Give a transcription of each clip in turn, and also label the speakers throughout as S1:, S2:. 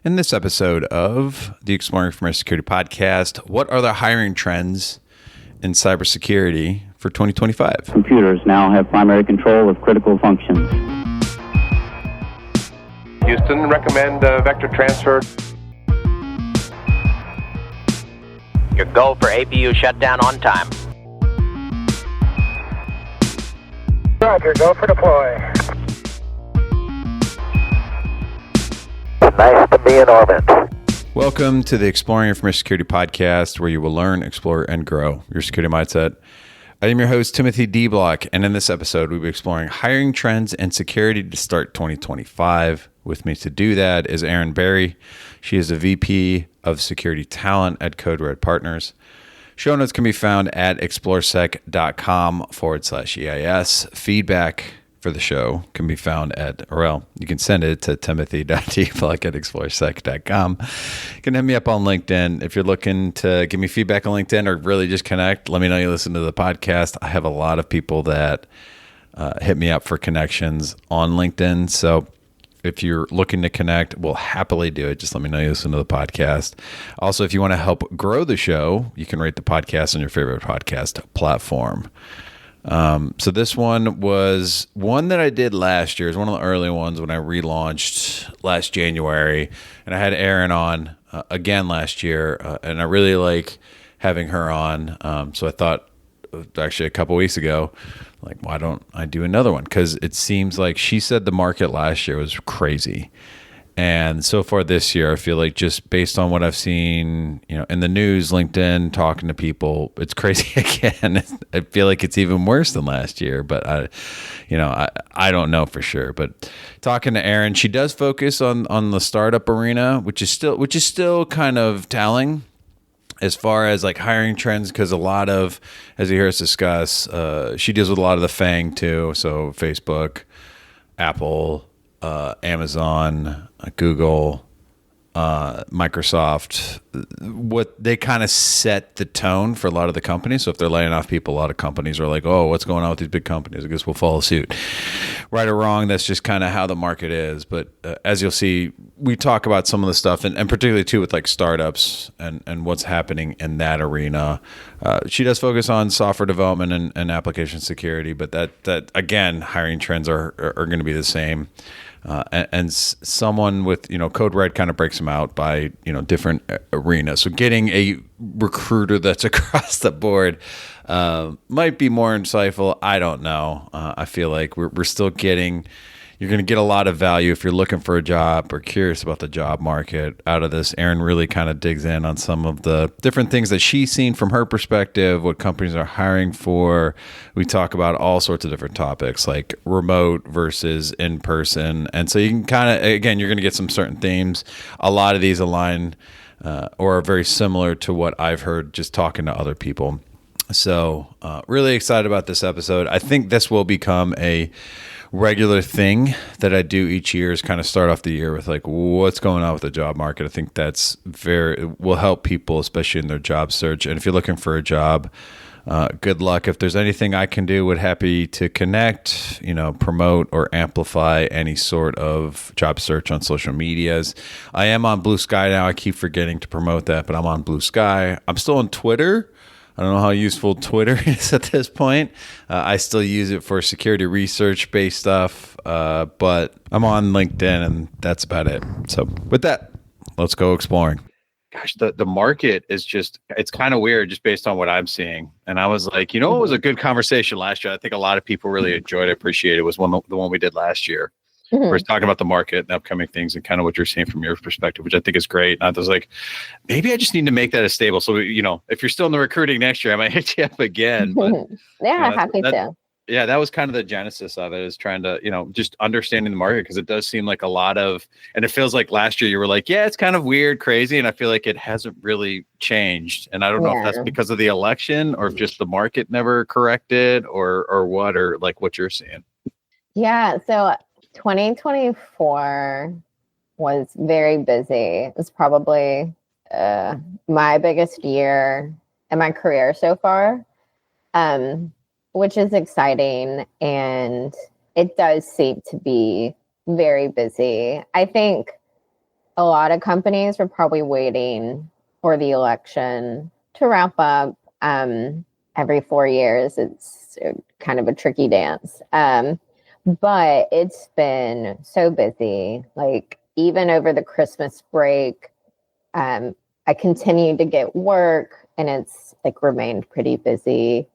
S1: In this episode of the Exploring from Security podcast, what are the hiring trends in cybersecurity for 2025?
S2: Computers now have primary control of critical functions.
S3: Houston, recommend vector transfer.
S4: Your go for APU shutdown on time.
S3: Roger, go for deploy.
S4: Nice to be in orbit.
S1: Welcome to the Exploring Information Security podcast, where you will learn, explore, and grow your security mindset. I am your host, Timothy D. Block, and in this episode, we'll be exploring hiring trends and security to start 2025. With me to do that is Erin Barry. She is a VP of Security Talent at Code Red Partners. Show notes can be found at exploresec.com/EIS. Feedback for the show can be found you can send it to timothy.dblock@exploresec.com. You can hit me up on LinkedIn. If you're looking to give me feedback on LinkedIn or really just connect, let me know you listen to the podcast. I have a lot of people that hit me up for connections on LinkedIn. So if you're looking to connect, we'll happily do it. Just let me know you listen to the podcast. Also, if you want to help grow the show, you can rate the podcast on your favorite podcast platform. So this one was one that I did last year. It was one of the early ones when I relaunched last January, and I had Erin on again last year, and I really like having her on. So I thought, actually a couple weeks ago, like, why don't I do another one? Because it seems like she said the market last year was crazy. And so far this year, I feel like just based on what I've seen, in the news, LinkedIn, talking to people, it's crazy again. I feel like it's even worse than last year, but I don't know for sure. But talking to Erin, she does focus on the startup arena, which is still kind of telling as far as like hiring trends, because a lot of, as you hear us discuss, she deals with a lot of the FANG too. So Facebook, Apple, Amazon, Google, Microsoft, what they kind of set the tone for a lot of the companies. So if they're laying off people, a lot of companies are like, oh, what's going on with these big companies? I guess we'll follow suit. Right or wrong, that's just kind of how the market is. But as you'll see, we talk about some of the stuff, and particularly too with like startups and what's happening in that arena. She does focus on software development and application security, but that again, hiring trends are going to be the same. And someone with, Code Red kind of breaks them out by, different arenas. So getting a recruiter that's across the board might be more insightful. I don't know. I feel like we're still you're going to get a lot of value if you're looking for a job or curious about the job market out of this. Erin really kind of digs in on some of the different things that she's seen from her perspective, what companies are hiring for. We talk about all sorts of different topics like remote versus in person. And so you can kind of, again, you're going to get some certain themes. A lot of these align or are very similar to what I've heard just talking to other people. So really excited about this episode. I think this will become a regular thing that I do each year, is kind of start off the year with like, what's going on with the job market. I think that's will help people, especially in their job search. And if you're looking for a job, good luck. If there's anything I can do, would happy to connect, promote or amplify any sort of job search on social medias. I am on Blue Sky now. I keep forgetting to promote that, but I'm on Blue Sky. I'm still on Twitter. I don't know how useful Twitter is at this point. I still use it for security research-based stuff, but I'm on LinkedIn, and that's about it. So with that, let's go exploring. Gosh, the market is it's kind of weird just based on what I'm seeing. And I was like, it was a good conversation last year. I think a lot of people really enjoyed it, appreciated it. Was the one we did last year. Mm-hmm. We're talking about the market and upcoming things and kind of what you're seeing from your perspective, which I think is great. And I was like, maybe I just need to make that as stable. So, if you're still in the recruiting next year, I might hit you up again. But,
S5: happy to.
S1: Yeah, that was kind of the genesis of it, is trying to, just understanding the market, because it does seem like a lot of, and it feels like last year you were like, yeah, it's kind of weird, crazy. And I feel like it hasn't really changed. And I don't know if that's because of the election or if just the market never corrected or what, or like what you're seeing.
S5: Yeah. So 2024 was very busy. It was probably my biggest year in my career so far, which is exciting. And it does seem to be very busy. I think a lot of companies were probably waiting for the election to wrap up. Every 4 years, it's kind of a tricky dance. But it's been so busy. Like even over the Christmas break, I continued to get work, and it's like remained pretty busy.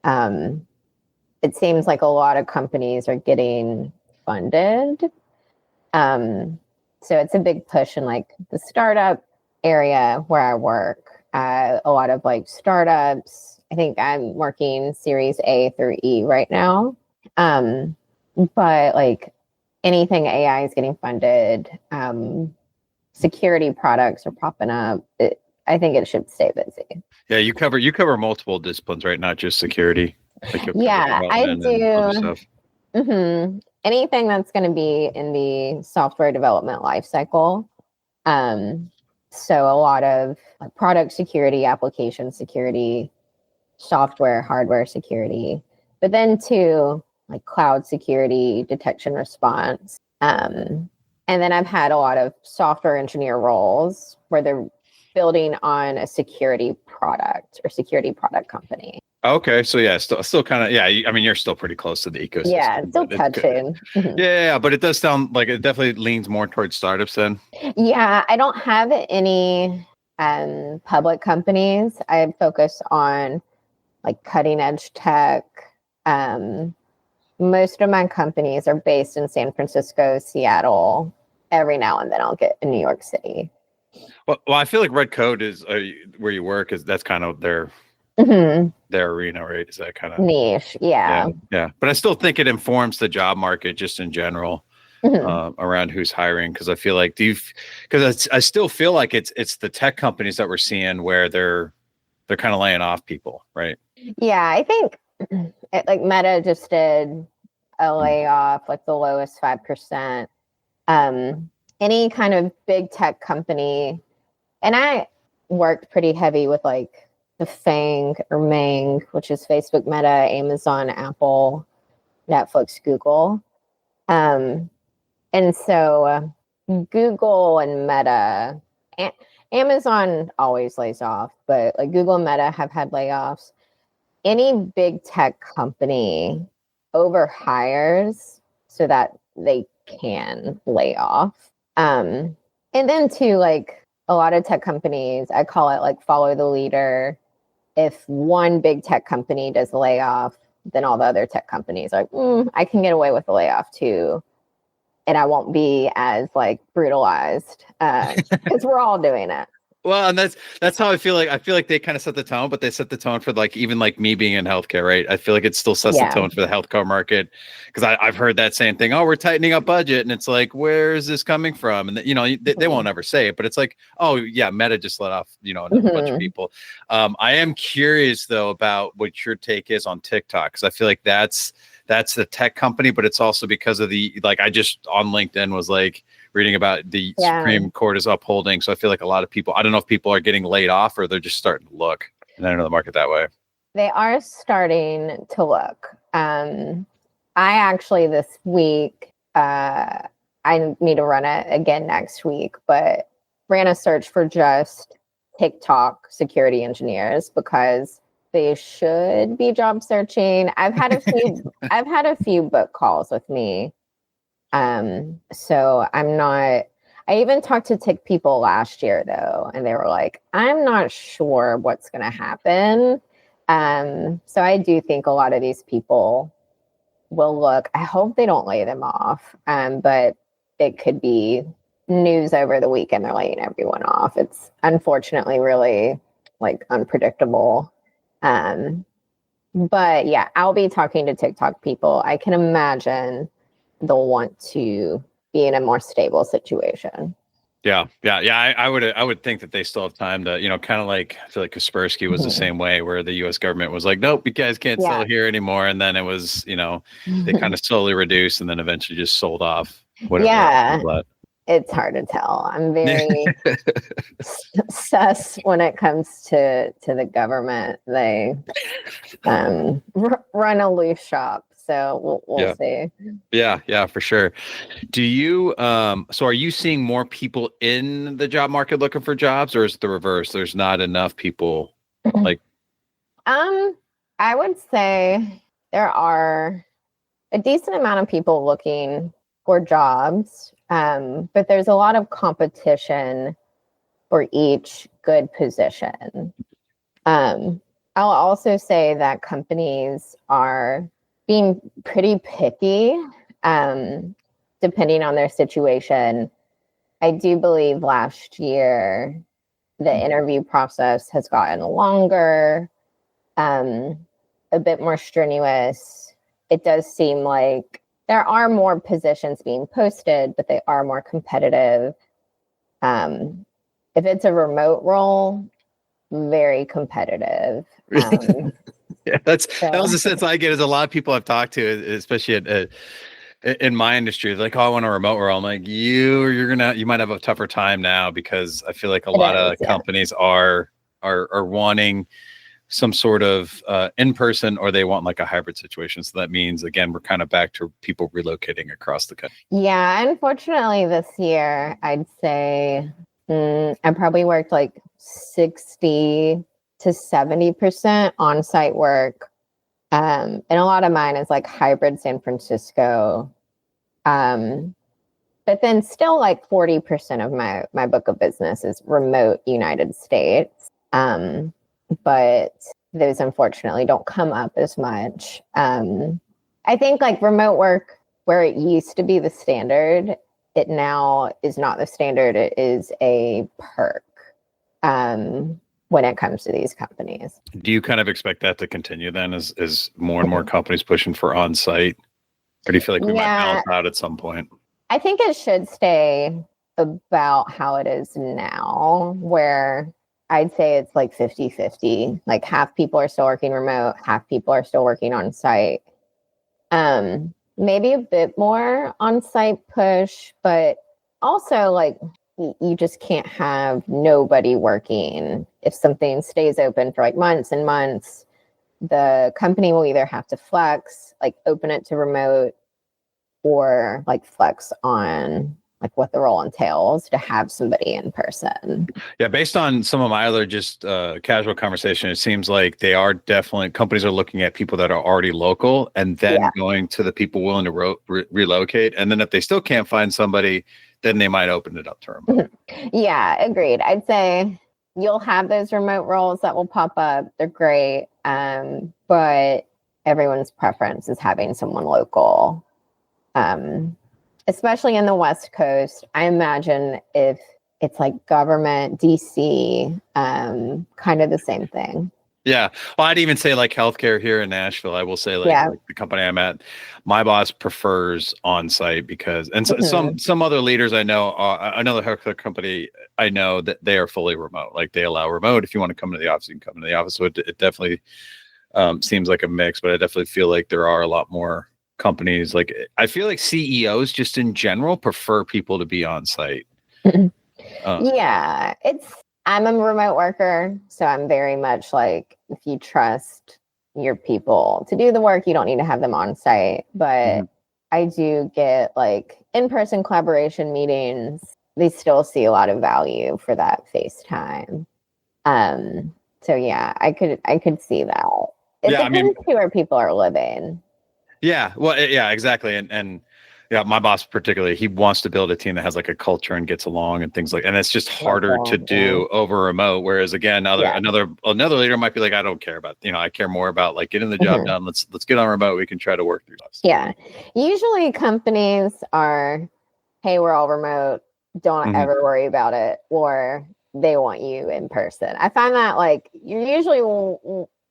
S5: It seems like a lot of companies are getting funded. So it's a big push in like the startup area where I work. A lot of like startups. I think I'm working Series A through E right now. But like anything AI is getting funded. Security products are popping up. I think it should stay busy.
S1: Yeah, you cover multiple disciplines, right? Not just security. Like
S5: Yeah, I do.
S1: Stuff.
S5: Mm-hmm. Anything that's going to be in the software development lifecycle. So a lot of like product security, application security, software, hardware security, but then too like cloud security, detection response. And then I've had a lot of software engineer roles where they're building on a security product or security product company.
S1: Okay, so yeah, still kind of, yeah. I mean, you're still pretty close to the ecosystem.
S5: Yeah, still touching.
S1: Yeah, but it does sound like it definitely leans more towards startups then.
S5: Yeah, I don't have any public companies. I focus on like cutting edge tech. Most of my companies are based in San Francisco, Seattle. Every now and then I'll get in New York City.
S1: Well, I feel like Red Code is where you work, is that's kind of their arena, right? Is that kind of
S5: niche? Yeah.
S1: But I still think it informs the job market just in general around who's hiring, because I feel like I still feel like it's the tech companies that we're seeing where they're kind of laying off people, right?
S5: Yeah, I think like Meta just did a layoff, like the lowest 5%. Any kind of big tech company, and I worked pretty heavy with like the FANG or MANG, which is Facebook, Meta, Amazon, Apple, Netflix, Google. And so Google and Meta, Amazon always lays off, but like Google and Meta have had layoffs. Any big tech company overhires so that they can lay off. And then too, like a lot of tech companies, I call it like follow the leader. If one big tech company does a layoff, then all the other tech companies are like, I can get away with a layoff too. And I won't be as like brutalized because we're all doing it.
S1: Well, and that's how I feel like they kind of set the tone, but they set the tone for like even like me being in healthcare, right? I feel like it still sets the tone for the healthcare market, because I've heard that same thing. Oh, we're tightening up budget, and it's like, where is this coming from? And they won't ever say it, but it's like, oh yeah, Meta just let off a bunch of people. I am curious though about what your take is on TikTok, because I feel like that's the tech company, but it's also because of the I just on LinkedIn was like reading about the Supreme Court is upholding. So I feel like a lot of people, I don't know if people are getting laid off or they're just starting to look and enter the market that way.
S5: They are starting to look. I actually this week, I need to run it again next week, but ran a search for just TikTok security engineers because they should be job searching. I've had a few book calls with me. So I even talked to tech people last year though, and they were like, I'm not sure what's going to happen. So I do think a lot of these people will look. I hope they don't lay them off. But it could be news over the weekend they're laying everyone off. It's unfortunately really like unpredictable. But yeah, I'll be talking to TikTok people. I can imagine they'll want to be in a more stable situation.
S1: Yeah. I would think that they still have time to, kind of like, I feel like Kaspersky was the same way, where the U.S. government was like, nope, you guys can't sell here anymore. And then it was, they kind of slowly reduced and then eventually just sold off. Whatever.
S5: It's hard to tell. I'm very sus when it comes to the government. They run a loose shop. So we'll see.
S1: Yeah, for sure. Do you so are you seeing more people in the job market looking for jobs, or is it the reverse? There's not enough people like
S5: I would say there are a decent amount of people looking for jobs, but there's a lot of competition for each good position. I'll also say that companies are being pretty picky, depending on their situation. I do believe last year the interview process has gotten longer, a bit more strenuous. It does seem like there are more positions being posted, but they are more competitive. If it's a remote role, very competitive.
S1: Yeah, that was the sense I get. Is a lot of people I've talked to, especially in my industry, like, oh, I want a remote role. I'm like, you might have a tougher time now, because I feel like a lot of companies are wanting some sort of in person, or they want like a hybrid situation. So that means, again, we're kind of back to people relocating across the country.
S5: Yeah, unfortunately, this year I'd say I probably worked like 60 to 70% on-site work. And a lot of mine is like hybrid San Francisco. But then still like 40% of my book of business is remote United States. But those unfortunately don't come up as much. I think like remote work, where it used to be the standard, it now is not the standard. It is a perk. When it comes to these companies.
S1: Do you kind of expect that to continue then, as more and more companies pushing for on-site? Or do you feel like we might balance out at some point?
S5: I think it should stay about how it is now, where I'd say it's like 50-50. Like half people are still working remote, half people are still working on site. Maybe a bit more on-site push, but also like you just can't have nobody working. If something stays open for like months and months, the company will either have to flex, like open it to remote, or like flex on like what the role entails to have somebody in person.
S1: Yeah, based on some of my other just casual conversation, it seems like they are definitely, companies are looking at people that are already local and then going to the people willing to relocate. And then if they still can't find somebody, then they might open it up to remote.
S5: Yeah, agreed. I'd say you'll have those remote roles that will pop up. They're great. But everyone's preference is having someone local. Especially in the West Coast. I imagine if it's like government, DC, kind of the same thing.
S1: Yeah. Well, I'd even say like healthcare here in Nashville. I will say like the company I'm at, my boss prefers on-site because, and some other leaders I know, another healthcare company I know, that they are fully remote. Like they allow remote. If you want to come to the office, you can come to the office. So it definitely seems like a mix, but I definitely feel like there are a lot more companies. Like I feel like CEOs just in general prefer people to be on-site.
S5: I'm a remote worker, so I'm very much like, if you trust your people to do the work, you don't need to have them on site. But I do get like in-person collaboration meetings. They still see a lot of value for that FaceTime. So yeah, I could see that. It depends to where people are living.
S1: Yeah, well, yeah, exactly. And yeah, my boss particularly, he wants to build a team that has like a culture and gets along and things like, and it's just harder to do over remote. Whereas again, another leader might be like, I don't care about, I care more about like getting the job done. Let's get on remote. We can try to work through this.
S5: Yeah. Usually companies are, hey, we're all remote. Don't ever worry about it. Or they want you in person. I find that like you're usually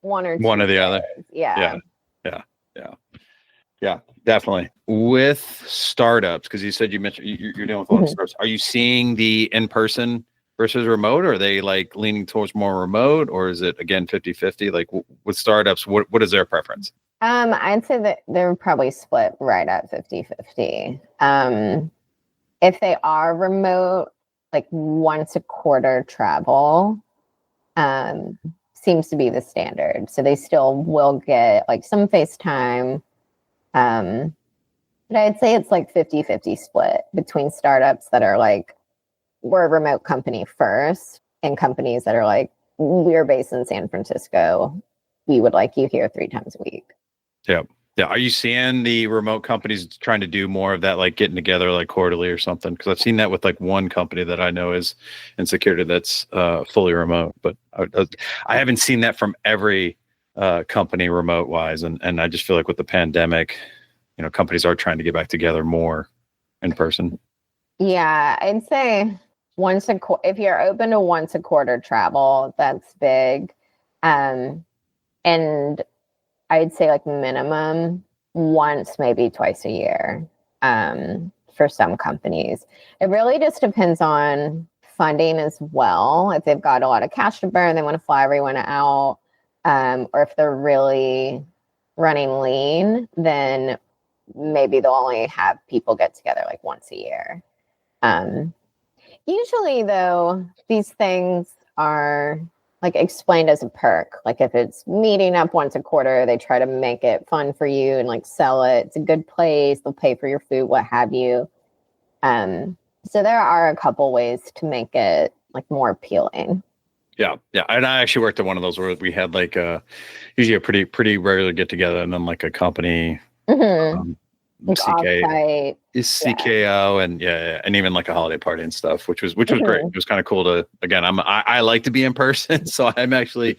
S5: one or the
S1: other. Yeah, definitely. With startups, because you said you mentioned you're dealing with a lot of startups. Are you seeing the in-person versus remote? Or are they like leaning towards more remote, or is it again 50-50? Like with startups, what is their preference?
S5: I'd say that they're probably split right at 50-50. If they are remote, like once a quarter travel seems to be the standard. So they still will get like some FaceTime. But I'd say it's like 50-50 split between startups that are like, we're a remote company first, and companies that are like, we're based in San Francisco. We would like you here 3 times a week.
S1: Yeah. Yeah. Are you seeing the remote companies trying to do more of that, like getting together like quarterly or something? Because I've seen that with like one company that I know is in security that's fully remote, but I haven't seen that from every company remote wise. And I just feel like with the pandemic, companies are trying to get back together more in person.
S5: Yeah, I'd say if you're open to once a quarter travel, that's big. And I'd say like minimum once, maybe twice a year, for some companies. It really just depends on funding as well. If they've got a lot of cash to burn, they want to fly everyone out, or if they're really running lean, then maybe they'll only have people get together like once a year. Usually, though, these things are like explained as a perk. Like if it's meeting up once a quarter, they try to make it fun for you and like sell it. It's a good place. They'll pay for your food, what have you. So there are a couple ways to make it like more appealing.
S1: Yeah. Yeah. And I actually worked at one of those where we had like usually a pretty regular get together, and then like a company,
S5: Like
S1: CK is CKO, and and even like a holiday party and stuff, which was great. It was kind of cool to, again, I like to be in person, so I'm actually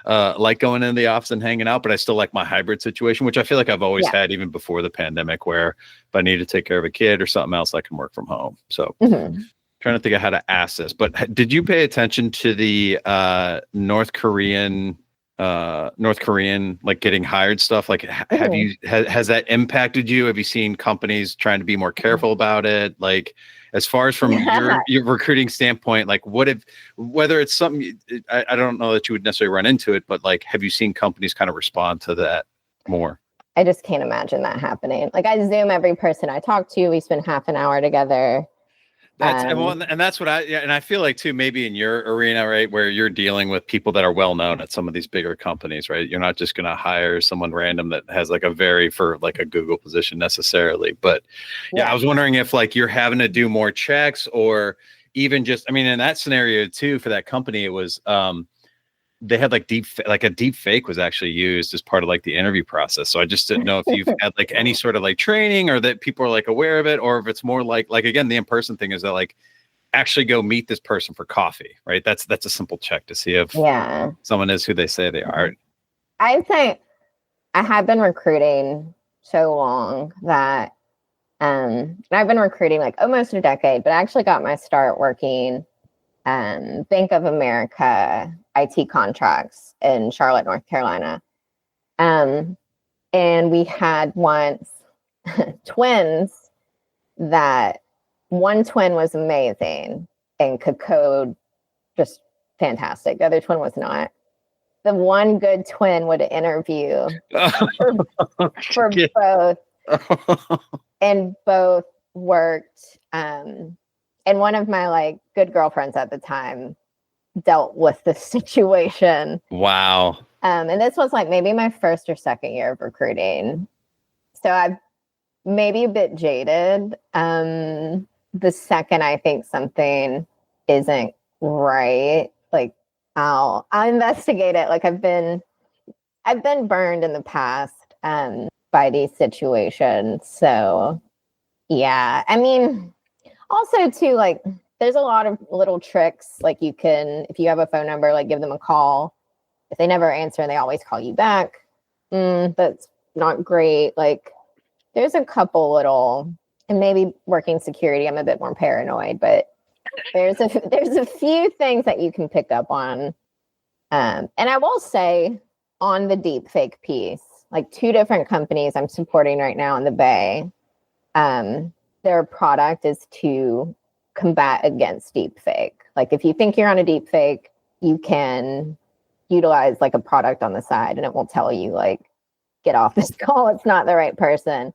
S1: like going into the office and hanging out, but I still like my hybrid situation, which I feel like I've always had even before the pandemic, where if I need to take care of a kid or something else, I can work from home. So trying to think of how to ask this, but did you pay attention to the North Korean like getting hired stuff? Like has that impacted you? Have you seen companies trying to be more careful about it? Like as far as from your recruiting standpoint, like whether it's something, I don't know that you would necessarily run into it, but like, have you seen companies kind of respond to that more?
S5: I just can't imagine that happening. Like I Zoom every person I talk to. We spend half an hour together.
S1: And that's what I feel like too, maybe in your arena, right, where you're dealing with people that are well known at some of these bigger companies, right? You're not just going to hire someone random that has like for like a Google position necessarily. But I was wondering if like you're having to do more checks, or even just, I mean, in that scenario too, for that company, it was they had like a deep fake was actually used as part of like the interview process. So I just didn't know if you've had like any sort of like training, or that people are like aware of it, or if it's more like again, the in-person thing is that like actually go meet this person for coffee, right? That's a simple check to see if someone is who they say they are.
S5: I'd say I have been recruiting so long that I've been recruiting like almost a decade, but I actually got my start working Bank of America IT contracts in Charlotte, North Carolina. And we had once twins that one twin was amazing and could code just fantastic. The other twin was not. The one good twin would interview for both, and both worked. And one of my like good girlfriends at the time dealt with this situation.
S1: Wow.
S5: And this was like maybe my first or second year of recruiting. So I'm maybe a bit jaded. The second I think something isn't right, like I'll investigate it. Like I've been burned in the past by these situations. So yeah, I mean, also too, like there's a lot of little tricks. Like you can, if you have a phone number, like give them a call. If they never answer, they always call you back. That's not great. Like there's a couple little, and maybe working security, I'm a bit more paranoid, but there's a few things that you can pick up on. And I will say on the deep fake piece, like 2 different companies I'm supporting right now in the Bay, their product is to combat against deep fake. Like if you think you're on a deep fake, you can utilize like a product on the side and it will tell you like, get off this call. It's not the right person.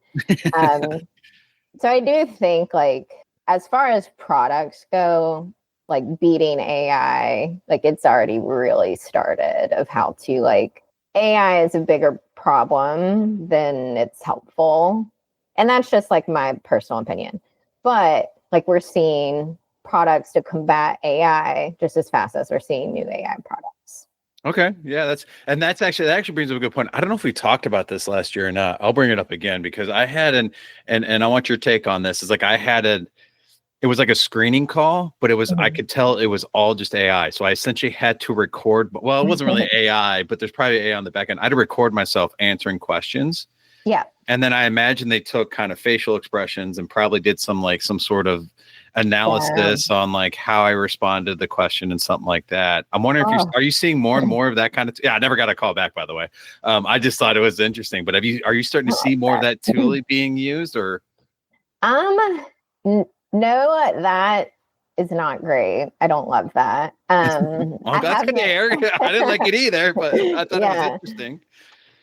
S5: So I do think like, as far as products go, like beating AI, like it's already really started of how to like, AI is a bigger problem, then it's helpful. And that's just like my personal opinion. But like we're seeing products to combat AI just as fast as we're seeing new AI products.
S1: Okay. Yeah, that actually brings up a good point. I don't know if we talked about this last year or not. I'll bring it up again because I had and I want your take on this. Is like it was like a screening call, but it was I could tell it was all just AI. So I essentially had to record, well, it wasn't really AI, but there's probably AI on the back end. I had to record myself answering questions.
S5: Yeah.
S1: And then I imagine they took kind of facial expressions and probably did some sort of analysis on like how I responded to the question and something like that. I'm wondering if are you seeing more and more of that kind of yeah, I never got a call back, by the way. I just thought it was interesting, but are you starting to see more of that tooling being used or
S5: no, that is not great. I don't love that.
S1: Oh, that's good to hear. I didn't like it either, but I thought it was interesting.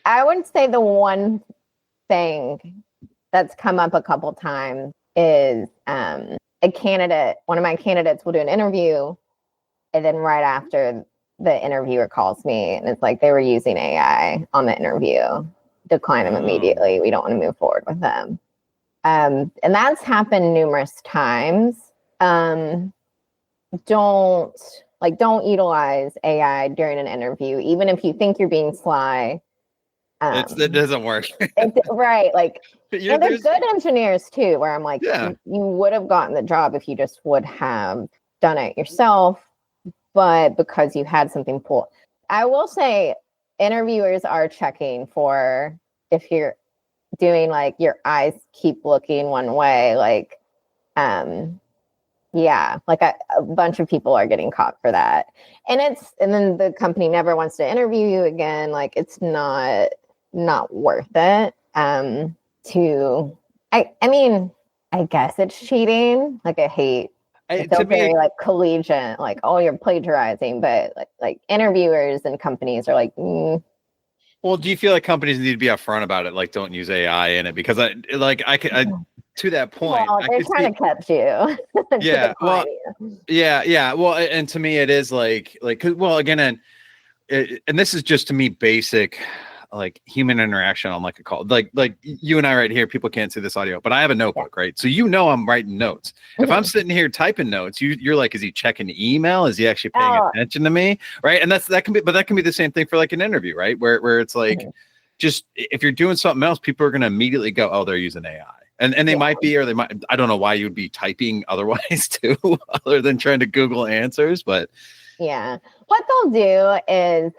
S5: I would say the one thing that's come up a couple times is one of my candidates will do an interview, and then right after the interviewer calls me and it's like they were using AI on the interview, decline them immediately. We don't want to move forward with them. And that's happened numerous times. Don't utilize AI during an interview, even if you think you're being sly.
S1: It doesn't work.
S5: Right. Like, and there's good engineers too, where I'm like, you would have gotten the job if you just would have done it yourself, but because you had something pulled. I will say interviewers are checking for if you're doing like your eyes keep looking one way, like, like a bunch of people are getting caught for that. And then the company never wants to interview you again. Like it's not worth it. I mean, I guess it's cheating. Like I hate it feels very like collegiate, like, oh, you're plagiarizing, but like interviewers and companies are like,
S1: Well, do you feel like companies need to be upfront about it? Like, don't use AI in it because I to that point,
S5: well, they're trying to catch you.
S1: Yeah. Well, yeah. Well, and to me, it is like, well, again, and this is just to me basic, like human interaction on like a call, like you and I right here, people can't see this audio, but I have a notebook, right? So I'm writing notes. If I'm sitting here typing notes, you're like, is he checking the email? Is he actually paying attention to me? Right. And that can be the same thing for like an interview, right? Where it's like, just if you're doing something else, people are going to immediately go, oh, they're using AI. And they might be, or they might, I don't know why you'd be typing otherwise too, other than trying to Google answers, but.
S5: Yeah. What they'll do is,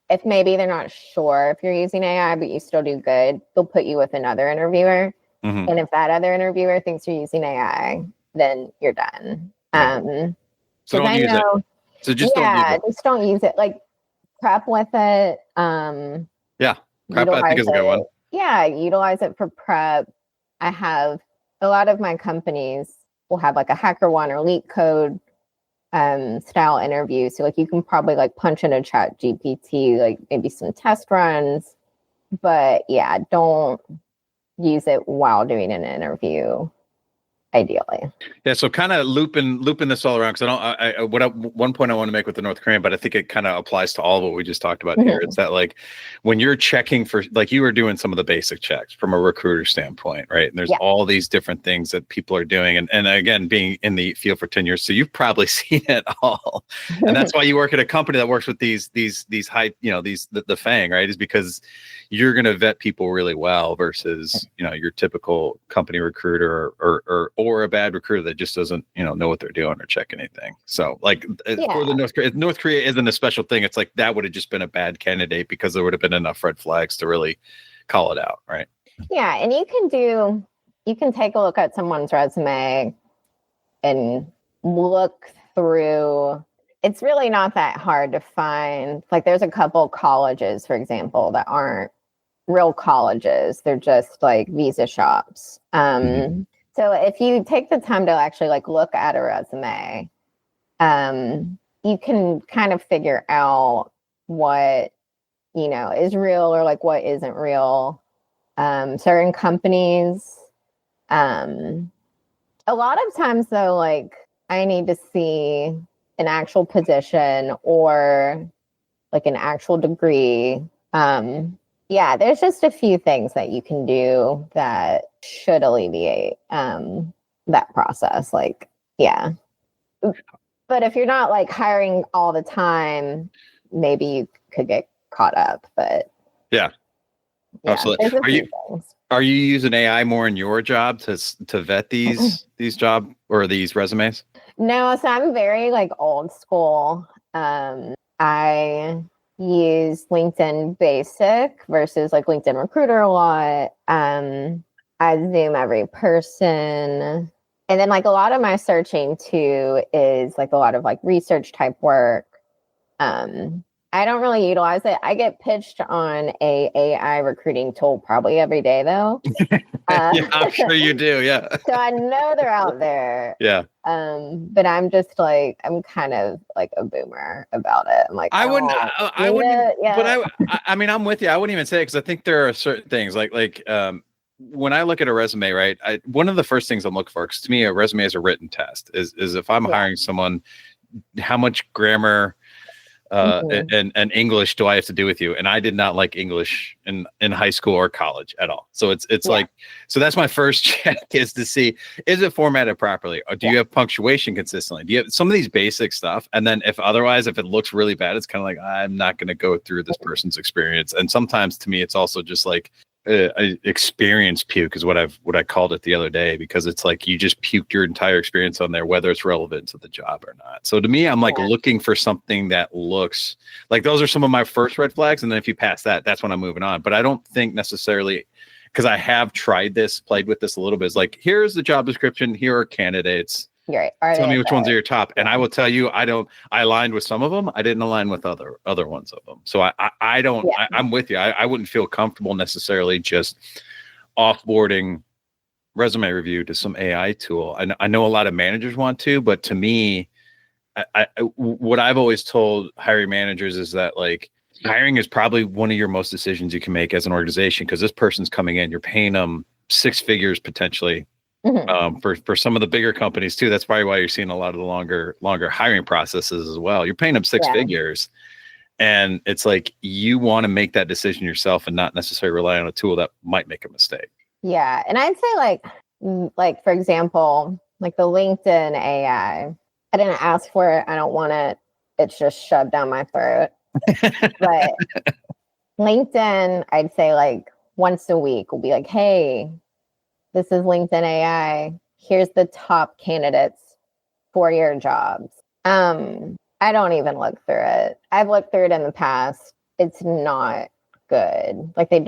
S5: if maybe they're not sure if you're using AI, but you still do good, they'll put you with another interviewer. Mm-hmm. And if that other interviewer thinks you're using AI, then you're done.
S1: So don't use it. So just don't use it.
S5: Just don't use it. Like prep with it.
S1: Prep I think is a good one.
S5: Yeah, utilize it for prep. I have a lot of my companies will have like a HackerOne or Leak Code style interview. So like you can probably like punch in a chat GPT, like maybe some test runs, but yeah, don't use it while doing an interview. Ideally.
S1: Yeah. So kind of looping this all around. Cause one point I want to make with the North Korean, but I think it kind of applies to all of what we just talked about here. It's that like, when you're checking for, like you were doing some of the basic checks from a recruiter standpoint, right? And there's all these different things that people are doing. And again, being in the field for 10 years, so you've probably seen it all. And that's why you work at a company that works with these high, the FANG, right? Is because you're going to vet people really well versus, your typical company recruiter or a bad recruiter that just doesn't, know what they're doing or check anything. So like for the North Korea isn't a special thing. It's like that would have just been a bad candidate because there would have been enough red flags to really call it out. Right.
S5: Yeah. And you can take a look at someone's resume and look through. It's really not that hard to find. Like there's a couple colleges, for example, that aren't real colleges. They're just like visa shops. So if you take the time to actually like look at a resume, you can kind of figure out what, is real or like what isn't real. Certain companies, a lot of times though, like I need to see an actual position or like an actual degree. Yeah, there's just a few things that you can do that should alleviate that process. Like, yeah. But if you're not like hiring all the time, maybe you could get caught up. But
S1: Yeah, absolutely.
S5: there's a few things.
S1: Are you using AI more in your job to vet these job or these resumes?
S5: No, so I'm very like old school. I use LinkedIn Basic versus like LinkedIn Recruiter a lot. I Zoom every person. And then like a lot of my searching too is like a lot of like research type work. I don't really utilize it. I get pitched on a AI recruiting tool probably every day though.
S1: Yeah, I'm sure you do. Yeah.
S5: So I know they're out there.
S1: Yeah.
S5: But I'm just like, I'm kind of like a boomer about it. I'm like,
S1: I wouldn't,
S5: yeah.
S1: but I mean, I'm with you. I wouldn't even say it because I think there are certain things when I look at a resume, right? One of the first things I'm looking for, because to me, a resume is a written test, is if I'm hiring someone, how much grammar and English do I have to do with you? And I did not like English in high school or college at all. So it's like, so that's my first check, is to see, is it formatted properly? Or do you have punctuation consistently? Do you have some of these basic stuff? And then if it looks really bad, it's kind of like, I'm not going to go through this person's experience. And sometimes to me, it's also just like, experience puke is what I called it the other day, because it's like you just puked your entire experience on there, whether it's relevant to the job or not. So to me, I'm like looking for something that looks like, those are some of my first red flags. And then if you pass that, that's when I'm moving on. But I don't think necessarily, because I have played with this a little bit. It's like, here's the job description. Here are candidates.
S5: Right.
S1: Tell me which ones are your top. And I will tell you, I aligned with some of them. I didn't align with other ones of them. So I don't, I'm with you. I wouldn't feel comfortable necessarily just offboarding resume review to some AI tool. I know a lot of managers want to, but to me, what I've always told hiring managers is that like, hiring is probably one of your most decisions you can make as an organization, because this person's coming in, you're paying them six figures potentially. For some of the bigger companies too. That's probably why you're seeing a lot of the longer hiring processes as well. You're paying them six figures, and it's like, you want to make that decision yourself and not necessarily rely on a tool that might make a mistake.
S5: Yeah. And I'd say like for example, like the LinkedIn AI, I didn't ask for it. I don't want it. It's just shoved down my throat. But LinkedIn, I'd say like once a week will be like, hey, this is LinkedIn AI. Here's the top candidates for your jobs. I don't even look through it. I've looked through it in the past. It's not good. Like it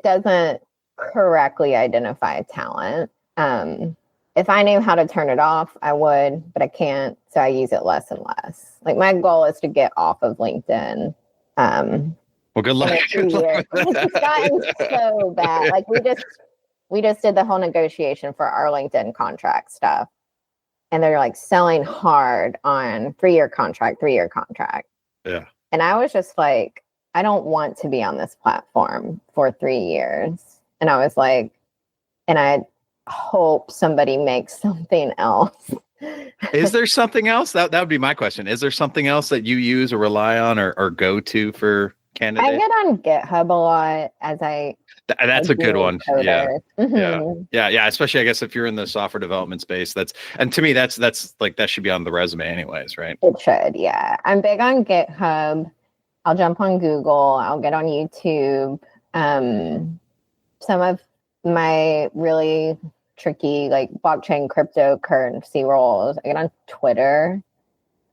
S5: doesn't correctly identify talent. If I knew how to turn it off, I would, but I can't. So I use it less and less. Like my goal is to get off of LinkedIn.
S1: Well, good luck.
S5: It's gotten so bad. Like we just did the whole negotiation for our LinkedIn contract stuff. And they're like selling hard on 3-year contract.
S1: Yeah.
S5: And I was just like, I don't want to be on this platform for 3 years. And I was like, and I hope somebody makes something else.
S1: Is there something else? That would be my question. Is there something else that you use or rely on or go to for candidates?
S5: I get on GitHub a lot
S1: that's a good one.
S5: Mm-hmm.
S1: Yeah. Especially, I guess, if you're in the software development space, and to me, that's like, that should be on the resume anyways, right?
S5: It should. Yeah. I'm big on GitHub. I'll jump on Google. I'll get on YouTube. Some of my really tricky, like blockchain cryptocurrency roles, I get on Twitter.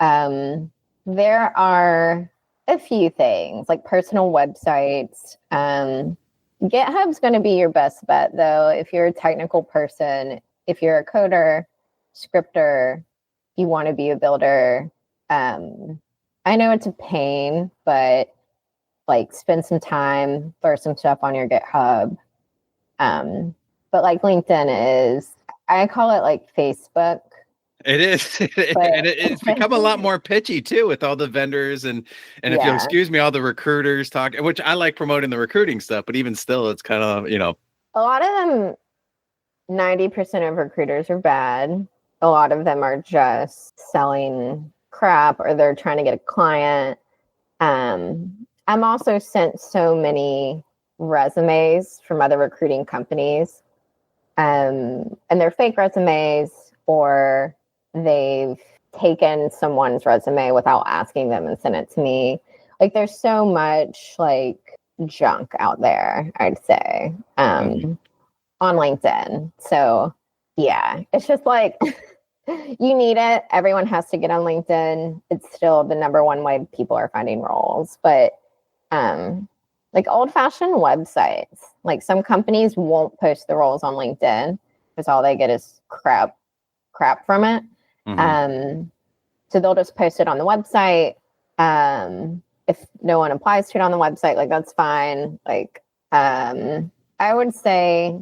S5: There are a few things like personal websites. GitHub's going to be your best bet though. If you're a technical person, if you're a coder, scripter, you want to be a builder. I know it's a pain, but like spend some time, throw some stuff on your GitHub. But like LinkedIn is, I call it like Facebook.
S1: It is. It's become a lot more pitchy too, with all the vendors and if you'll excuse me, all the recruiters talk, which I like promoting the recruiting stuff, but even still, it's kind of,
S5: a lot of them, 90% of recruiters are bad. A lot of them are just selling crap, or they're trying to get a client. I'm also sent so many resumes from other recruiting companies, and they're fake resumes, or they've taken someone's resume without asking them and sent it to me. Like, there's so much like junk out there, I'd say, on LinkedIn. So yeah, it's just like you need it. Everyone has to get on LinkedIn. It's still the number one way people are finding roles. But like old-fashioned websites, like some companies won't post the roles on LinkedIn because all they get is crap from it. So they'll just post it on the website. If no one applies to it on the website, like that's fine. Like I would say,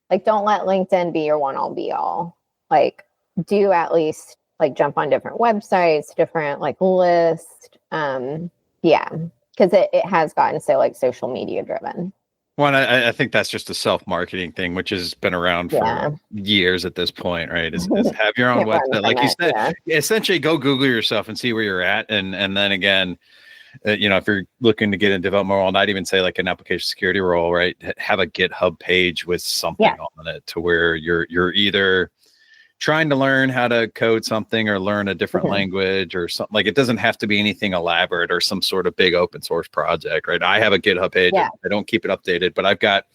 S5: like, don't let LinkedIn be your one-all be-all. Like, do at least like jump on different websites, different like lists. Yeah, because it has gotten so like social media driven.
S1: Well, I think that's just a self-marketing thing, which has been around for years at this point, right? Is have your own website, like you said. Essentially, go Google yourself and see where you're at, and then again, if you're looking to get in development role, not even say like an application security role, right? Have a GitHub page with something on it to where you're either trying to learn how to code something or learn a different language or something. Like, it doesn't have to be anything elaborate or some sort of big open source project, right? I have a GitHub page. I don't keep it updated, but I got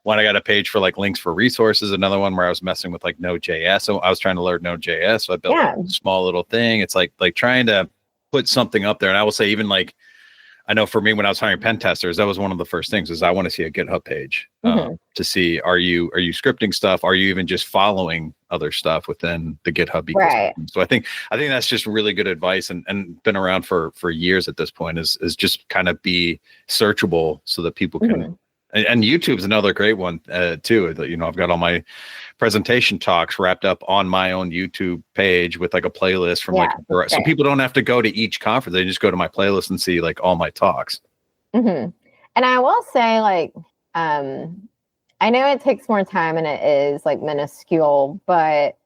S1: a page for like links for resources, another one where I was messing with like Node.js. So I was trying to learn Node.js. So I built a small little thing. It's like trying to put something up there. And I will say, even like, I know for me, when I was hiring pen testers, that was one of the first things, is I want to see a GitHub page to see, are you scripting stuff? Are you even just following other stuff within the GitHub ecosystem? Right. So I think that's just really good advice, and been around for years at this point, is just kind of be searchable so that people can, and YouTube's another great one too. I've got all my presentation talks wrapped up on my own YouTube page with like a playlist from so people don't have to go to each conference. They just go to my playlist and see like all my talks.
S5: And I will say, like, I know it takes more time and it is like minuscule, but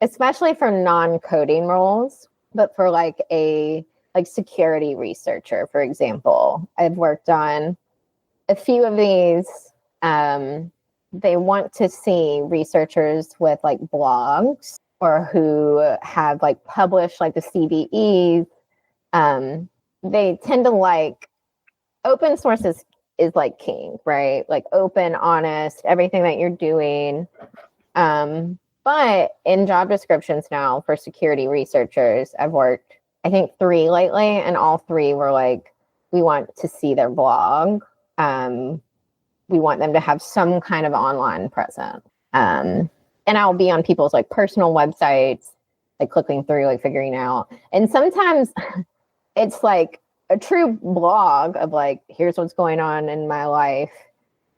S5: especially for non-coding roles, but for like a security researcher, for example, I've worked on a few of these. They want to see researchers with like blogs or who have like published like the CVEs. They tend to like open sources is like king, right? Like open, honest, everything that you're doing. But in job descriptions now for security researchers, I've worked, I think 3 lately, and all 3 were like, we want to see their blog. We want them to have some kind of online presence. And I'll be on people's like personal websites, like clicking through, like figuring out. And sometimes it's like a true blog of like, here's what's going on in my life.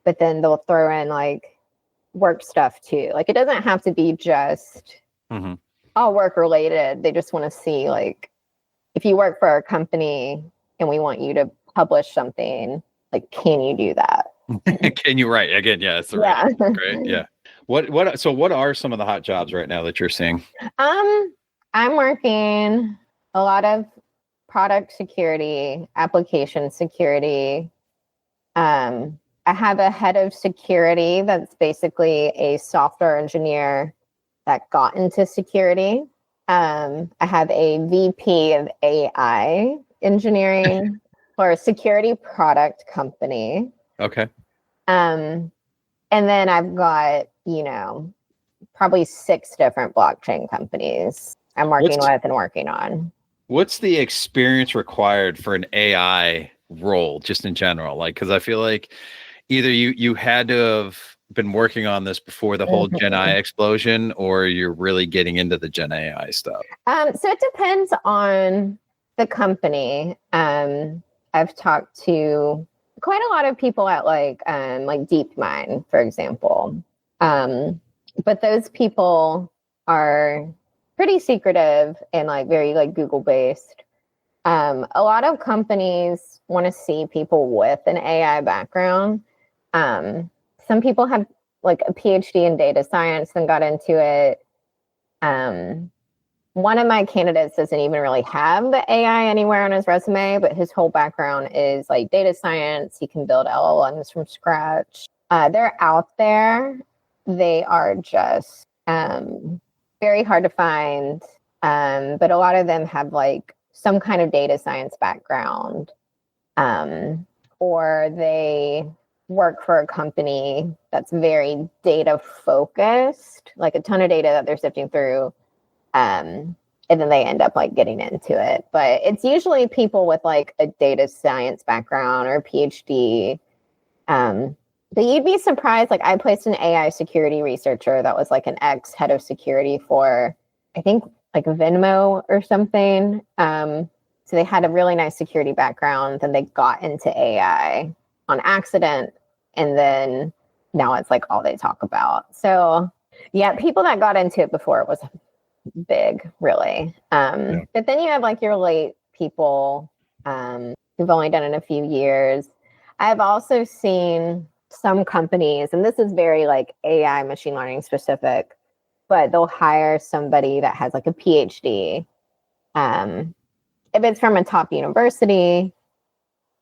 S5: But then they'll throw in like work stuff too. Like, it doesn't have to be just all work related. They just want to see, like, if you work for a company and we want you to publish something, like, can you do that?
S1: Can you write again? Yeah, that's the right. Great. Yeah. So what are some of the hot jobs right now that you're seeing?
S5: I'm working a lot of product security, application security. I have a head of security that's basically a software engineer that got into security. I have a VP of AI engineering for a security product company.
S1: Okay.
S5: And then I've got, probably 6 different blockchain companies I'm working with and working on.
S1: What's the experience required for an AI role, just in general? Like, because I feel like either you had to have been working on this before the whole Gen AI explosion, or you're really getting into the Gen AI stuff.
S5: So it depends on the company. I've talked to quite a lot of people at like DeepMind, for example. But those people are pretty secretive and like very like Google based. A lot of companies want to see people with an AI background. Some people have like a PhD in data science and got into it. one of my candidates doesn't even really have the AI anywhere on his resume, but his whole background is like data science. He can build LLMs from scratch. They're out there. They are just very hard to find. But a lot of them have like some kind of data science background, or they work for a company that's very data focused, like a ton of data that they're sifting through. And then they end up like getting into it. But it's usually people with like a data science background or a PhD. But you'd be surprised. Like I placed an AI security researcher that was like an ex head of security for, I think, like Venmo or something. So they had a really nice security background. Then they got into AI on accident. And then now it's like all they talk about. So yeah, people that got into it before it was big, really. But then you have like your late people who've only done it a few years. I've also seen some companies, and this is very like AI machine learning specific, but they'll hire somebody that has like a PhD. If it's from a top university,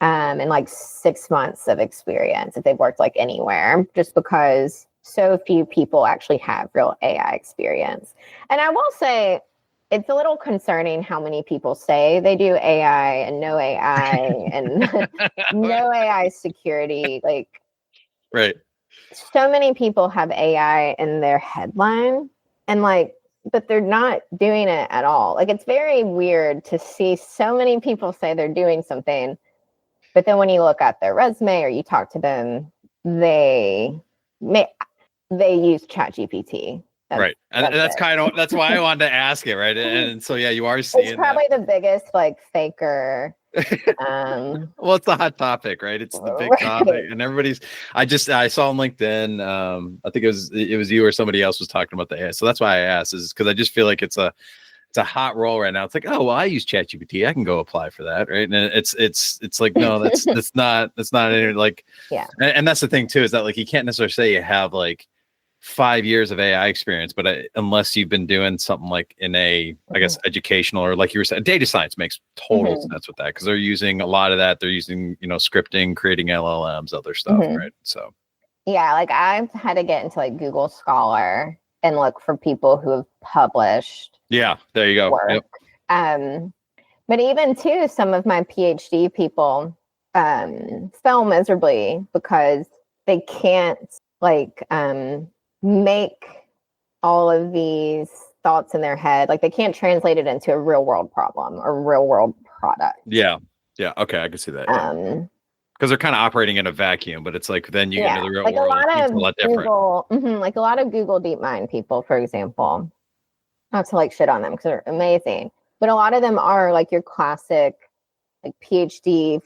S5: and like 6 months of experience, if they've worked like anywhere, just because so few people actually have real AI experience. And I will say it's a little concerning how many people say they do AI and no AI and no AI security. Like,
S1: Right.
S5: so many people have AI in their headline and like, but they're not doing it at all. Like, it's very weird to see so many people say they're doing something, but then when you look at their resume or you talk to them, they use ChatGPT.
S1: Right. And that's kind of, that's why I wanted to ask it. Right. And so, yeah, you are seeing
S5: it's probably the biggest like faker.
S1: Well, it's the hot topic, right? It's the big topic, and everybody's. I saw on LinkedIn. I think it was you or somebody else was talking about the AI. So that's why I asked, is because I just feel like it's a hot roll right now. It's like, oh well, I use ChatGPT. I can go apply for that, right? And it's like, no, that's not any, like,
S5: yeah.
S1: And that's the thing too, is that like you can't necessarily say you have like 5 years of AI experience, but unless you've been doing something like in a, I guess, educational, or like you were saying, data science makes total sense with that, because they're using a lot of that. They're using, scripting, creating LLMs, other stuff, right? So
S5: yeah, like I've had to get into like Google Scholar and look for people who have published.
S1: Yeah, there you go.
S5: Work.
S1: Yep.
S5: But even too, some of my PhD people fail miserably because they can't like make all of these thoughts in their head. Like they can't translate it into a real world problem or real world product.
S1: Yeah. Okay, I can see that. Because they're kind of operating in a vacuum, but it's like then you get into the real
S5: like
S1: world.
S5: It's a lot of Google, like a lot of Google DeepMind people, for example. Not to like shit on them because they're amazing, but a lot of them are like your classic like PhD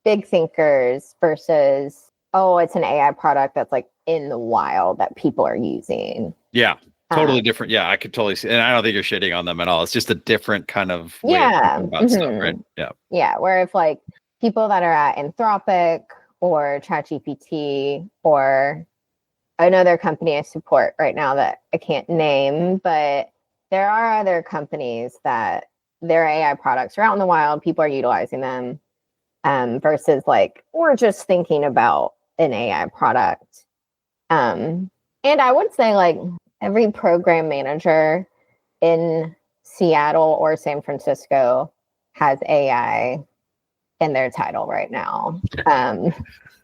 S5: big thinkers versus, oh, it's an AI product that's like in the wild that people are using.
S1: Yeah, totally different. Yeah, I could totally see. And I don't think you're shitting on them at all. It's just a different kind of way of thinking about stuff, right? Yeah.
S5: Yeah, where if like people that are at Anthropic or ChatGPT, or another company I support right now that I can't name, but there are other companies that their AI products are out in the wild. People are utilizing them versus like, we're just thinking about an AI product. And I would say like every program manager in Seattle or San Francisco has AI in their title right now.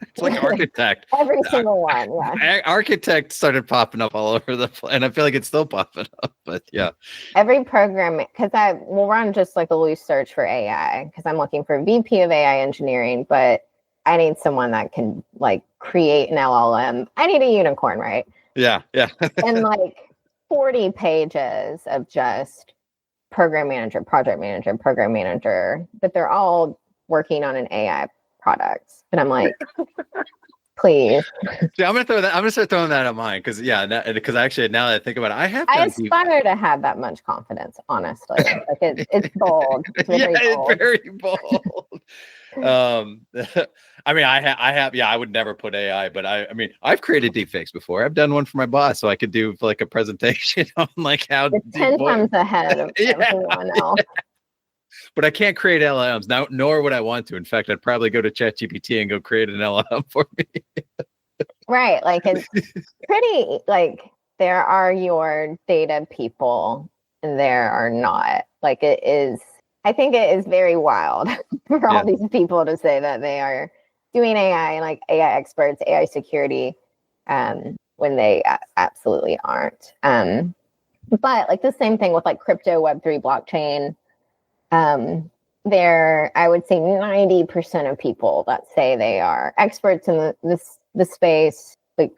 S1: It's like architect.
S5: Every single one, yeah.
S1: Architect started popping up all over the place, and I feel like it's still popping up, but yeah.
S5: Every program, because I will run just like a loose search for AI, because I'm looking for a VP of AI engineering, but I need someone that can like create an LLM. I need a unicorn, right?
S1: Yeah.
S5: And like 40 pages of just program manager, project manager, program manager, but they're all working on an AI product. And I'm like, please.
S1: Yeah, I'm gonna start throwing that at mine, because actually now that I think about it,
S5: I aspire to have that much confidence, honestly. Like it's bold. It's very bold.
S1: It's very bold.
S6: I mean, I have, yeah, I would never put AI, but I mean, I've created deepfakes before. I've done one for my boss, so I could do like a presentation on like how
S5: It's 10 times ahead of
S6: Yeah,
S5: everyone else.
S6: but I can't create LLMs now, nor would I want to. In fact, I'd probably go to ChatGPT and go create an LLM for me.
S5: Right. Like it's pretty like there are your data people and there are not. Like it is, I think it is very wild for all these people to say that they are doing AI and like AI experts, AI security, when they absolutely aren't. But like the same thing with like crypto, Web3, blockchain. There, I would say 90% of people that say they are experts in the space, like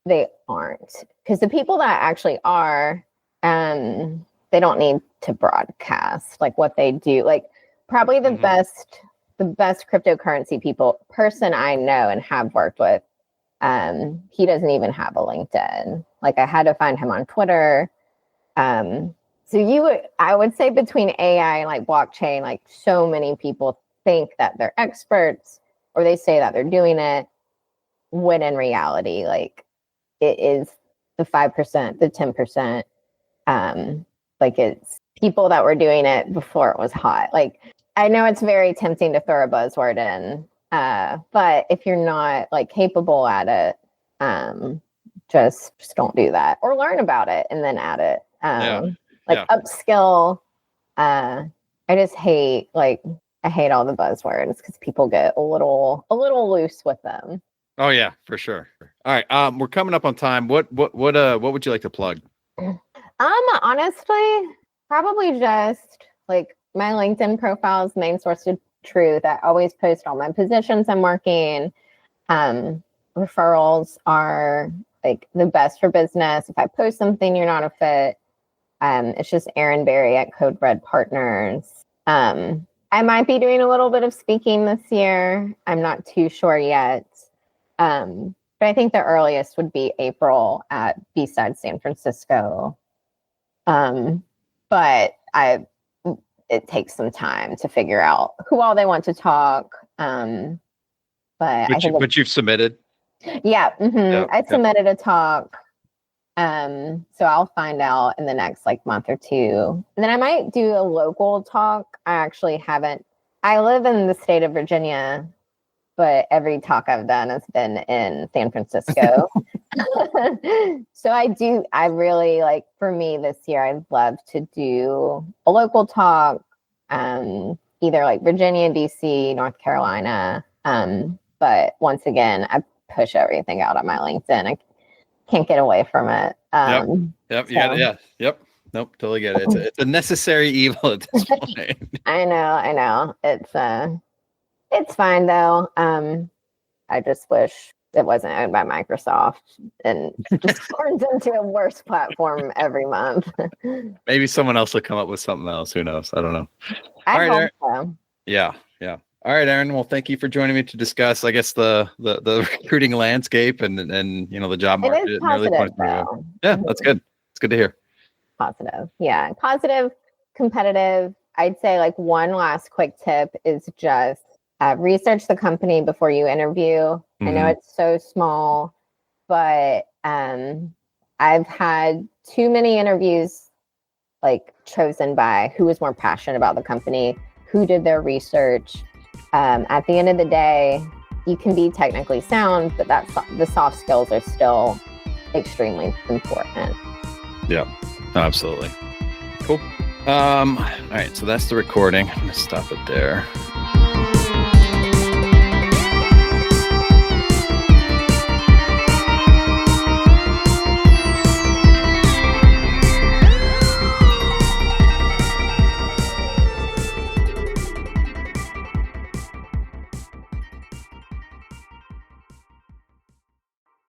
S5: they aren't. Because the people that actually are, they don't need to broadcast like what they do. Like probably the best cryptocurrency person I know and have worked with, he doesn't even have a LinkedIn. Like I had to find him on Twitter. So I would say between AI and like blockchain, like so many people think that they're experts or they say that they're doing it, when in reality, like it is the 5%, the 10%. Like it's people that were doing it before it was hot. Like I know it's very tempting to throw a buzzword in, but if you're not like capable at it, just don't do that or learn about it and then add it. Upskill. I just hate I hate all the buzzwords because people get a little loose with them.
S6: Oh yeah, for sure. All right. We're coming up on time. What would you like to plug?
S5: Honestly, probably just like my LinkedIn profile's main source of truth. I always post all my positions I'm working. Referrals are like the best for business. If I post something you're not a fit, it's just Erin Barry at Code Red Partners. I might be doing a little bit of speaking this year. I'm not too sure yet. But I think the earliest would be April at B-Side San Francisco. But it takes some time to figure out who all they want to talk. But
S6: you've submitted?
S5: Yeah. I submitted a talk. So I'll find out in the next month or two. And then I might do a local talk. I live in the state of Virginia, but every talk I've done has been in San Francisco. So I really for me this year, I'd love to do a local talk, either Virginia, DC, North Carolina. But once again, I push everything out on my LinkedIn. I can't get away from it.
S6: Yep. Nope. Totally get it. It's a necessary evil at this point.
S5: I know. It's fine though. I just wish it wasn't owned by Microsoft and just turns into a worse platform every month.
S6: Maybe someone else will come up with something else. Who knows? I don't know.
S5: I hope so.
S6: Yeah. All right, Erin. Well, thank you for joining me to discuss, I guess, the recruiting landscape and the job market.
S5: It is positive, though.
S6: Yeah, that's good. It's good to hear.
S5: Positive. Yeah. Positive, competitive. I'd say one last quick tip is just research the company before you interview. Mm-hmm. I know it's so small, but I've had too many interviews chosen by who was more passionate about the company, who did their research. At the end of the day, you can be technically sound, but the soft skills are still extremely important.
S6: Yeah, absolutely. Cool. All right, so that's the recording. I'm going to stop it there.